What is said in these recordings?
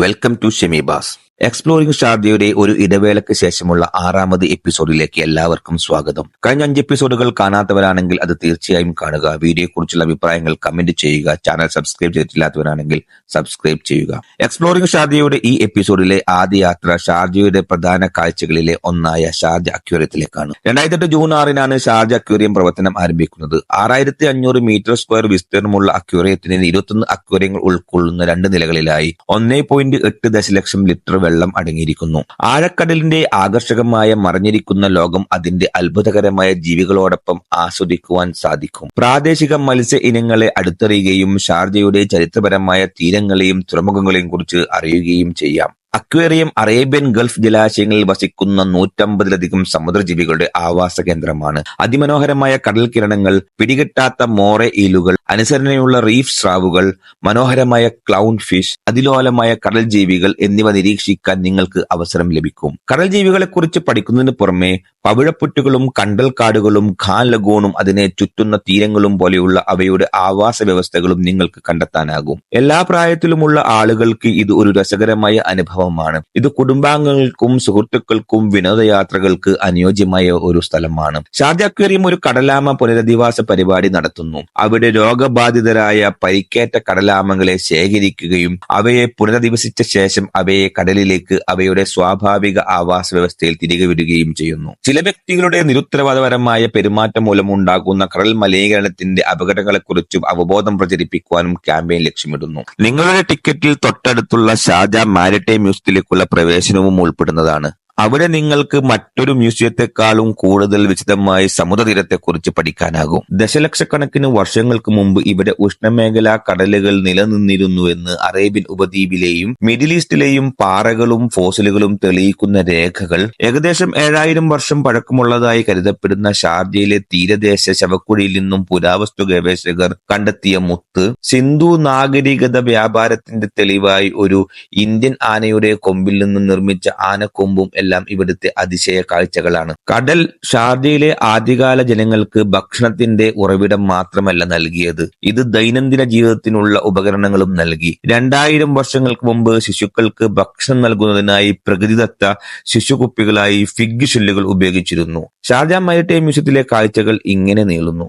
Welcome to Shemeebas. Exploring ഷാർജയുടെ ഒരു ഇടവേളയ്ക്ക് ശേഷമുള്ള 6ാമത് എപ്പിസോഡിലേക്ക് എല്ലാവർക്കും സ്വാഗതം. കഴിഞ്ഞ 5 എപ്പിസോഡുകൾ കാണാത്തവരാണെങ്കിൽ അത് തീർച്ചയായും കാണുക. വീഡിയോയെക്കുറിച്ചുള്ള അഭിപ്രായങ്ങൾ കമന്റ് ചെയ്യുക. ചാനൽ സബ്സ്ക്രൈബ് ചെയ്തിട്ടില്ലാത്തവരാണെങ്കിൽ സബ്സ്ക്രൈബ് ചെയ്യുക. എക്സ്പ്ലോറിംഗ് ഷാർജയുടെ ഈ എപ്പിസോഡിലെ ആദ്യ യാത്ര ഷാർജയുടെ പ്രധാന കാഴ്ചകളിലെ ഒന്നായ ഷാർജ അക്വേറിയത്തിലേക്കാണ്. 2008 ജൂൺ 6-നാണ് ഷാർജ അക്വേറിയം പ്രവർത്തനം ആരംഭിക്കുന്നത്. 6500 മീറ്റർ സ്ക്വയർ വിസ്തീർണമുള്ള അക്വേറിയത്തിന് 21 അക്വേറിയങ്ങൾ ഉൾക്കൊള്ളുന്ന 2 നിലകളിലായി 1.8 ദശലക്ഷം ലിറ്റർ വെള്ളം അടങ്ങിയിരിക്കുന്നു. ആഴക്കടലിന്റെ ആകർഷകമായ മറഞ്ഞിരിക്കുന്ന ലോകം അതിന്റെ അത്ഭുതകരമായ ജീവികളോടൊപ്പം ആസ്വദിക്കുവാൻ സാധിക്കും. പ്രാദേശിക മത്സ്യ ഇനങ്ങളെ അടുത്തറിയുകയും ഷാർജയുടെ ചരിത്രപരമായ തീരങ്ങളെയും തുറമുഖങ്ങളെയും കുറിച്ച് അറിയുകയും ചെയ്യാം. അക്വേറിയം അറേബ്യൻ ഗൾഫ് ജലാശയങ്ങളിൽ വസിക്കുന്ന 150-ലധികം സമുദ്രജീവികളുടെ ആവാസ കേന്ദ്രമാണ്. അതിമനോഹരമായ കടൽ കിരണങ്ങൾ, പിടികിട്ടാത്ത മോറെ ഈലുകൾ, അനുസരണയുള്ള റീഫ് സ്രാവുകൾ, മനോഹരമായ ക്ലൗൺ ഫിഷ്, അതിലോലമായ കടൽ ജീവികൾ എന്നിവ നിരീക്ഷിക്കാൻ നിങ്ങൾക്ക് അവസരം ലഭിക്കും. കടൽ ജീവികളെക്കുറിച്ച് പഠിക്കുന്നതിന് പുറമെ പവിഴപ്പുറ്റുകളും കണ്ടൽക്കാടുകളും ഖാൻ ലഗൂണും അതിനെ ചുറ്റുന്ന തീരങ്ങളും പോലെയുള്ള അവയുടെ ആവാസ വ്യവസ്ഥകളും നിങ്ങൾക്ക് കണ്ടെത്താനാകും. എല്ലാ പ്രായത്തിലുമുള്ള ആളുകൾക്ക് ഇത് ഒരു രസകരമായ അനുഭവമാണ്. ഇത് കുടുംബാംഗങ്ങൾക്കും സുഹൃത്തുക്കൾക്കും വിനോദയാത്രകൾക്ക് അനുയോജ്യമായ ഒരു സ്ഥലമാണ്. ഷാർജ അക്വേറിയം ഒരു കടലാമ പുനരധിവാസ പരിപാടി നടത്തുന്നു. അവിടെ രോഗബാധിതരായ പരിക്കേറ്റ കടലാമകളെ ശേഖരിക്കുകയും അവയെ പുനരധിവസിച്ച ശേഷം അവയെ കടലിലേക്ക് അവയുടെ സ്വാഭാവിക ആവാസ വ്യവസ്ഥയിൽ തിരികെ വിടുകയും ചെയ്യുന്നു. ചില വ്യക്തികളുടെ നിരുത്തരവാദപരമായ പെരുമാറ്റം മൂലമുണ്ടാകുന്ന കടൽ മലിനീകരണത്തിന്റെ അപകടങ്ങളെക്കുറിച്ചും അവബോധം പ്രചരിപ്പിക്കുവാനും ക്യാമ്പയിൻ ലക്ഷ്യമിടുന്നു. നിങ്ങളുടെ ടിക്കറ്റിൽ തൊട്ടടുത്തുള്ള ഷാർജ മാരിടൈം മ്യൂസിയത്തിലേക്കുള്ള പ്രവേശനവും ഉൾപ്പെടുന്നതാണ്. അവിടെ നിങ്ങൾക്ക് മറ്റൊരു മ്യൂസിയത്തെക്കാളും കൂടുതൽ വിശദമായി സമുദ്രതീരത്തെക്കുറിച്ച് പഠിക്കാനാകും. ദശലക്ഷക്കണക്കിന് വർഷങ്ങൾക്ക് മുമ്പ് ഇവിടെ ഉഷ്ണമേഖലാ കടലുകൾ നിലനിന്നിരുന്നുവെന്ന് അറേബ്യൻ ഉപദ്വീപിലെയും മിഡിൽ ഈസ്റ്റിലെയും പാറകളും ഫോസിലുകളും തെളിയിക്കുന്ന രേഖകൾ, ഏകദേശം 7000 വർഷം പഴക്കമുള്ളതായി കരുതപ്പെടുന്ന ഷാർജയിലെ തീരദേശ ശവക്കുഴിയിൽ നിന്നും പുരാവസ്തു ഗവേഷകർ കണ്ടെത്തിയ മുത്ത്, സിന്ധു നാഗരികത വ്യാപാരത്തിന്റെ തെളിവായി ഒരു ഇന്ത്യൻ ആനയുടെ കൊമ്പിൽ നിന്ന് നിർമ്മിച്ച ആനക്കൊമ്പും എല്ലാം ഇവിടുത്തെ അതിശയ കാഴ്ചകളാണ്. കടൽ ഷാർജയിലെ ആദ്യകാല ജനങ്ങൾക്ക് ഭക്ഷണത്തിന്റെ ഉറവിടം മാത്രമല്ല നൽകിയത്, ഇത് ദൈനംദിന ജീവിതത്തിനുള്ള ഉപകരണങ്ങളും നൽകി. 2000 വർഷങ്ങൾക്ക് മുമ്പ് ശിശുക്കൾക്ക് ഭക്ഷണം നൽകുന്നതിനായി പ്രകൃതിദത്ത ശിശുകുപ്പികളായി ഫിഗ് ഷെല്ലുകൾ ഉപയോഗിച്ചിരുന്നു. ഷാർജ മാരിടൈം മ്യൂസിയത്തിലെ കാഴ്ചകൾ ഇങ്ങനെ നീളുന്നു.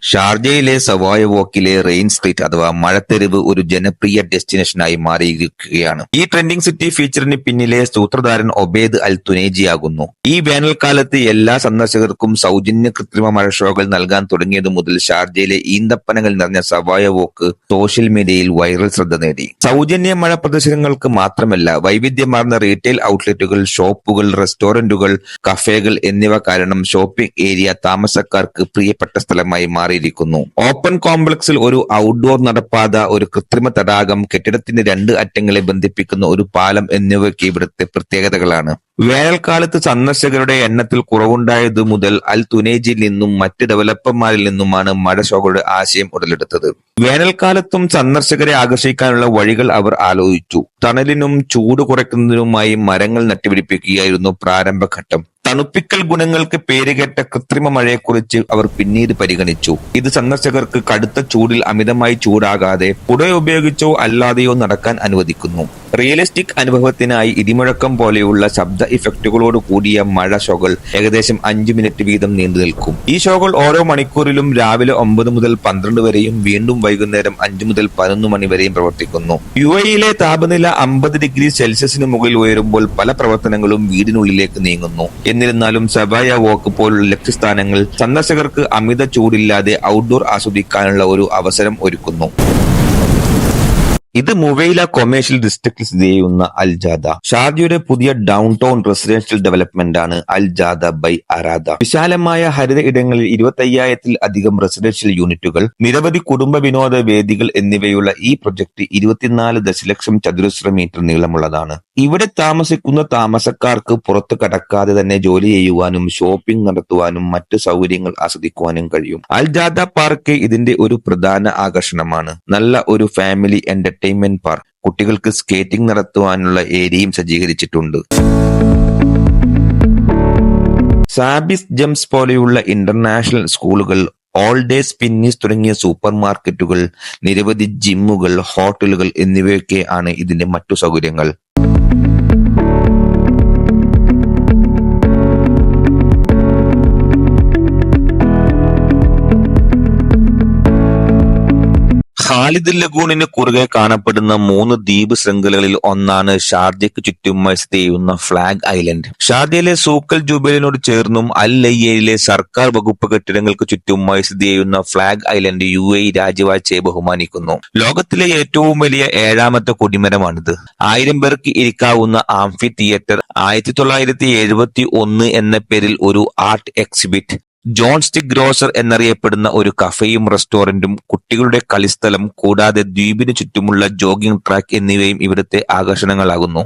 ഷാർജയിലെ സവായ വോക്കിലെ റെയിൻ സ്ട്രീറ്റ് അഥവാ മഴത്തെരുവ് ഒരു ജനപ്രിയ ഡെസ്റ്റിനേഷനായി മാറിയിരിക്കുകയാണ്. ഈ ട്രെൻഡിംഗ് സിറ്റി ഫീച്ചറിന് പിന്നിലെ സൂത്രധാരൻ ഒബേദ് അൽ തുനേജിയാകുന്നു. ഈ വേനൽക്കാലത്ത് എല്ലാ സന്ദർശകർക്കും സൗജന്യ കൃത്രിമ മഴ ഷോകൾ നൽകാൻ തുടങ്ങിയതു മുതൽ ഷാർജയിലെ ഈന്തപ്പനകൾ നിറഞ്ഞ സവായ വോക്ക് സോഷ്യൽ മീഡിയയിൽ വൈറൽ ശ്രദ്ധ നേടി. സൗജന്യ മഴ പ്രദർശനങ്ങൾക്ക് മാത്രമല്ല, വൈവിധ്യമാർന്ന റീറ്റെയിൽ ഔട്ട്ലെറ്റുകൾ, ഷോപ്പുകൾ, റെസ്റ്റോറന്റുകൾ, കഫേകൾ എന്നിവ കാരണം ഷോപ്പിംഗ് ഏരിയ താമസക്കാർക്ക് പ്രിയപ്പെട്ട സ്ഥലമായി മാറിയിരിക്കുന്നു. ഓപ്പൺ കോംപ്ലക്സിൽ ഒരു ഔട്ട്ഡോർ നടപ്പാത, ഒരു കൃത്രിമ തടാകം, കെട്ടിടത്തിന്റെ 2 അറ്റങ്ങളെ ബന്ധിപ്പിക്കുന്ന ഒരു പാലം എന്നിവയ്ക്ക് ഇവിടുത്തെ പ്രത്യേകതകളാണ്. വേനൽക്കാലത്ത് സന്ദർശകരുടെ എണ്ണത്തിൽ കുറവുണ്ടായതു മുതൽ അൽ തുനേജിയിൽ നിന്നും മറ്റ് ഡെവലപ്പർമാരിൽ നിന്നുമാണ് മഴ ഷോകളുടെ ആശയം ഉടലെടുത്തത്. വേനൽക്കാലത്തും സന്ദർശകരെ ആകർഷിക്കാനുള്ള വഴികൾ അവർ ആലോചിച്ചു. തണലിനും ചൂട് കുറയ്ക്കുന്നതിനുമായി മരങ്ങൾ നട്ടുപിടിപ്പിക്കുകയായിരുന്നു പ്രാരംഭഘട്ടം. തണുപ്പിക്കൽ ഗുണങ്ങൾക്ക് പേരുകേട്ട കൃത്രിമ മഴയെക്കുറിച്ച് അവർ പിന്നീട് പരിഗണിച്ചു. ഇത് സന്ദർശകർക്ക് കടുത്ത ചൂടിൽ അമിതമായി ചൂടാകാതെ കുട ഉപയോഗിച്ചോ അല്ലാതെയോ നടക്കാൻ അനുവദിക്കുന്നു. റിയലിസ്റ്റിക് അനുഭവത്തിനായി ഇടിമുഴക്കം പോലെയുള്ള ശബ്ദ ഇഫക്റ്റുകളോട് കൂടിയ മഴ ഷോകൾ ഏകദേശം 5 മിനിറ്റ് വീതം നീണ്ടു നിൽക്കും. ഈ ഷോകൾ ഓരോ മണിക്കൂറിലും രാവിലെ 9 മുതൽ 12 വരെയും വീണ്ടും വൈകുന്നേരം 5 മുതൽ 11 മണി വരെയും പ്രവർത്തിക്കുന്നു. UAE-യിലെ താപനില 50 ഡിഗ്രി സെൽഷ്യസിന് മുകളിൽ ഉയരുമ്പോൾ പല പ്രവർത്തനങ്ങളും വീടിനുള്ളിലേക്ക് നീങ്ങുന്നു. എന്നിരുന്നാലും സവായ വോക്ക് പോലുള്ള ലക്ഷ്യസ്ഥാനങ്ങൾ സന്ദർശകർക്ക് അമിത ചൂടില്ലാതെ ഔട്ട്ഡോർ ആസ്വദിക്കാനുള്ള ഒരു അവസരം ഒരുക്കുന്നു. ഇത് മുവൈല കൊമേഴ്ഷ്യൽ ഡിസ്ട്രിക്റ്റിൽ സ്ഥിതി ചെയ്യുന്ന അൽ ജാദ. ഷാർജയുടെ പുതിയ ഡൗൺ ടൗൺ റെസിഡൻഷ്യൽ ഡെവലപ്മെന്റ് ആണ് അൽ ജാദ ബൈ അറാദ. വിശാലമായ ഹരിത ഇടങ്ങളിൽ 25,000-ലധികം റെസിഡൻഷ്യൽ യൂണിറ്റുകൾ, നിരവധി കുടുംബ വിനോദ വേദികൾ എന്നിവയുള്ള ഈ പ്രൊജക്ട് 24 ദശലക്ഷം ചതുരശ്ര മീറ്റർ നീളമുള്ളതാണ്. ഇവിടെ താമസിക്കുന്ന താമസക്കാർക്ക് പുറത്തു കടക്കാതെ തന്നെ ജോലി ചെയ്യുവാനും ഷോപ്പിംഗ് നടത്തുവാനും മറ്റ് സൗകര്യങ്ങൾ ആസ്വദിക്കുവാനും കഴിയും. അൽ ജാദ പാർക്ക് ഇതിന്റെ ഒരു പ്രധാന ആകർഷണമാണ്. നല്ല ഒരു ഫാമിലി എന്റർടൈൻമെന്റ് പാർക്ക്. കുട്ടികൾക്ക് സ്കേറ്റിംഗ് നടത്തുവാനുള്ള ഏരിയയും സജ്ജീകരിച്ചിട്ടുണ്ട്. സാബിസ് ജംസ് പോലെയുള്ള ഇന്റർനാഷണൽ സ്കൂളുകൾ, ഓൾ ഡേ സ്പിന്നീസ് തുടങ്ങിയ സൂപ്പർ മാർക്കറ്റുകൾ, നിരവധി ജിമ്മുകൾ, ഹോട്ടലുകൾ എന്നിവയൊക്കെ ആണ് ഇതിന്റെ മറ്റു സൗകര്യങ്ങൾ. ഖാലിദ് ലഗൂണിന് കുറുകെ കാണപ്പെടുന്ന 3 ദ്വീപ് ശൃംഖലകളിൽ ഒന്നാണ് ഷാർജയ്ക്ക് ചുറ്റുമായി സ്ഥിതി ചെയ്യുന്ന ഫ്ലാഗ് ഐലൻഡ്. ഷാർജയിലെ സൂക്കൽ ജുബൈലിനോട് ചേർന്നും അൽ ലയ്യയിലെ സർക്കാർ വകുപ്പ് കെട്ടിടങ്ങൾക്ക് ചുറ്റുമായി സ്ഥിതി ചെയ്യുന്ന ഫ്ലാഗ് ഐലൻഡ് UAE രാജ്യവാഴ്ചയെ ബഹുമാനിക്കുന്നു. ലോകത്തിലെ ഏറ്റവും വലിയ 7ാമത്തെ കൊടിമരമാണിത്. 1000 പേർക്ക് ഇരിക്കാവുന്ന ആംഫി തിയേറ്റർ, 1971 എന്ന പേരിൽ ഒരു art exhibit, John stick grosser എന്നറിയപ്പെടുന്ന ഒരു കഫേയും റെസ്റ്റോറന്റും, കുട്ടികളുടെ കളിസ്ഥലം, കൂടാതെ ദ്വീപിന് ചുറ്റുമുള്ള ജോഗിംഗ് ട്രാക്ക് എന്നിവയും ഇവിടുത്തെ ആകർഷണങ്ങളാകുന്നു.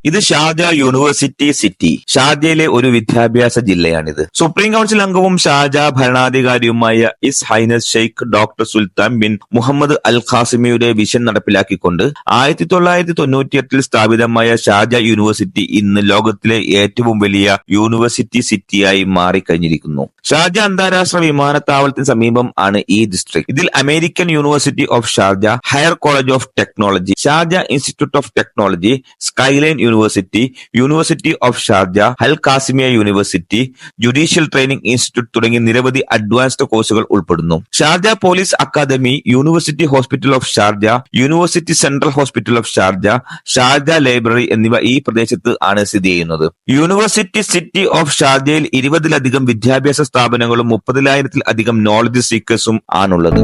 ഇത് ഷാർജ യൂണിവേഴ്സിറ്റി സിറ്റി, ഷാർജയിലെ ഒരു വിദ്യാഭ്യാസ ജില്ലയാണിത്. സുപ്രീം കൗൺസിൽ അംഗവും ഷാർജ ഭരണാധികാരിയുമായ his highness sheikh doctor Sultan bin Muhammad al ഖാസിമിയുടെ വിഷൻ നടപ്പിലാക്കിക്കൊണ്ട് 1998 സ്ഥാപിതമായ ഷാർജ യൂണിവേഴ്സിറ്റി ഇന്ന് ലോകത്തിലെ ഏറ്റവും വലിയ യൂണിവേഴ്സിറ്റി സിറ്റിയായി മാറിക്കഴിഞ്ഞിരിക്കുന്നു. ഷാർജ അന്താരാഷ്ട്ര വിമാനത്താവളത്തിന് സമീപം ആണ് ഈ ഡിസ്ട്രിക്ട്. ഇതിൽ American university of Sharjah, higher college of technology, Sharjah institute of technology, Skyline university, university of Sharjah, al Qasimia university, judicial training institute തുടങ്ങി നിരവധി അഡ്വാൻസ്ഡ് കോഴ്സുകൾ ഉൾപ്പെടുന്നു. Sharjah police academy, university hospital of Sharjah, university central hospital of Sharjah, Sharjah library എന്നിവ ഈ പ്രദേശത്ത് ആണ് സ്ഥിതി ചെയ്യുന്നത്. യൂണിവേഴ്സിറ്റി സിറ്റി ഓഫ് ഷാർജയിൽ 20-ലധികം വിദ്യാഭ്യാസ സ്ഥാപനങ്ങളും 30,000-ൽ-അധികം നോളജ് സീക്കേഴ്സും ആണുള്ളത്.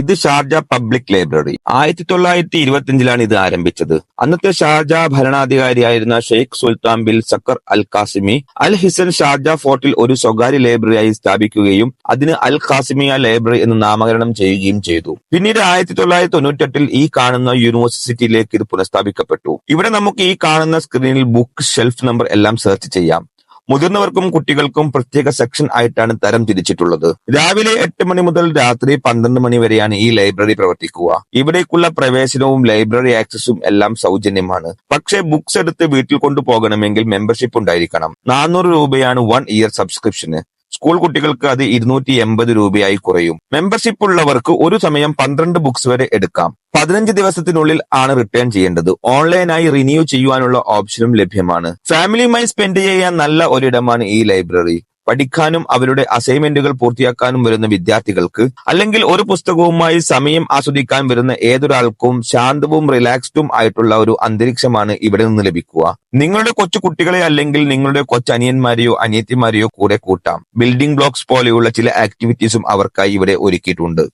ഇത് ഷാർജ പബ്ലിക് ലൈബ്രറി. 1925 ഇത് ആരംഭിച്ചത്. അന്നത്തെ ഷാർജ ഭരണാധികാരിയായിരുന്ന Sheikh Sultan bin Saqr al Qasimi al Hisn Sharjah ഫോർട്ടിൽ ഒരു സ്വകാര്യ ലൈബ്രറിയായി സ്ഥാപിക്കുകയും അതിന് അൽ ഖാസിമിയ ലൈബ്രറി എന്ന് നാമകരണം ചെയ്യുകയും ചെയ്തു. പിന്നീട് 1998 ഈ കാണുന്ന യൂണിവേഴ്സിറ്റിയിലേക്ക് ഇത് പുനഃസ്ഥാപിക്കപ്പെട്ടു. ഇവിടെ നമുക്ക് ഈ കാണുന്ന സ്ക്രീനിൽ ബുക്ക്, ഷെൽഫ് നമ്പർ എല്ലാം സെർച്ച് ചെയ്യാം. മുതിർന്നവർക്കും കുട്ടികൾക്കും പ്രത്യേക സെക്ഷൻ ആയിട്ടാണ് തരം തിരിച്ചിട്ടുള്ളത്. രാവിലെ 8 മണി മുതൽ രാത്രി 12 മണി വരെയാണ് ഈ ലൈബ്രറി പ്രവർത്തിക്കുക. ഇവിടേക്കുള്ള പ്രവേശനവും ലൈബ്രറി ആക്സസും എല്ലാം സൗജന്യമാണ്. പക്ഷേ ബുക്സ് എടുത്ത് വീട്ടിൽ കൊണ്ടുപോകണമെങ്കിൽ മെമ്പർഷിപ്പ് ഉണ്ടായിരിക്കണം. 400 രൂപയാണ് 1 ഇയർ സബ്സ്ക്രിപ്ഷന്. സ്കൂൾ കുട്ടികൾക്ക് അത് 280 രൂപയായി കുറയും. മെമ്പർഷിപ്പ് ഉള്ളവർക്ക് ഒരു സമയം 12 ബുക്സ് വരെ എടുക്കാം. 15 ദിവസത്തിനുള്ളിൽ ആണ് റിട്ടേൺ ചെയ്യേണ്ടത്. ഓൺലൈനായി റിന്യൂ ചെയ്യുവാനുള്ള ഓപ്ഷനും ലഭ്യമാണ്. ഫാമിലിയുമായി സ്പെൻഡ് ചെയ്യാൻ നല്ല ഒരിടമാണ് ഈ ലൈബ്രറി. പഠിക്കാനും അവരുടെ അസൈൻമെന്റുകൾ പൂർത്തിയാക്കാനും വരുന്ന വിദ്യാർത്ഥികൾക്ക്, അല്ലെങ്കിൽ ഒരു പുസ്തകവുമായി സമയം ആസ്വദിക്കാൻ വരുന്ന ഏതൊരാൾക്കും ശാന്തവും റിലാക്സ്ഡും ആയിട്ടുള്ള ഒരു അന്തരീക്ഷമാണ് ഇവിടെ നിന്ന് ലഭിക്കുക. നിങ്ങളുടെ കൊച്ചു കുട്ടികളെ അല്ലെങ്കിൽ നിങ്ങളുടെ കൊച്ചനിയന്മാരെയോ അനിയത്തിമാരെയോ കൂടെ കൂട്ടാം. ബിൽഡിംഗ് ബ്ലോക്സ് പോലെയുള്ള ചില ആക്ടിവിറ്റീസും അവർക്കായി ഇവിടെ ഒരുക്കിയിട്ടുണ്ട്.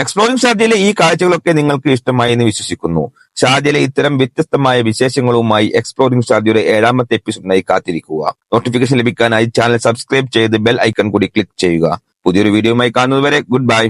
എക്സ്പ്ലോറിംഗ് ഷാർജയിലെ ഈ കാഴ്ചകളൊക്കെ നിങ്ങൾക്ക് ഇഷ്ടമായി എന്ന് വിശ്വസിക്കുന്നു. ഷാർജയിലെ ഇത്തരം വ്യത്യസ്തമായ വിശേഷങ്ങളുമായി എക്സ്പ്ലോറിംഗ് ഷാർജയുടെ 7ാമത്തെ എപ്പിസോഡിനായി കാത്തിരിക്കുക. നോട്ടിഫിക്കേഷൻ ലഭിക്കാനായി ചാനൽ സബ്സ്ക്രൈബ് ചെയ്ത് ബെൽ ഐക്കൺ കൂടി ക്ലിക്ക് ചെയ്യുക. പുതിയൊരു വീഡിയോയുമായി കാണുന്നതുവരെ ഗുഡ് ബൈ.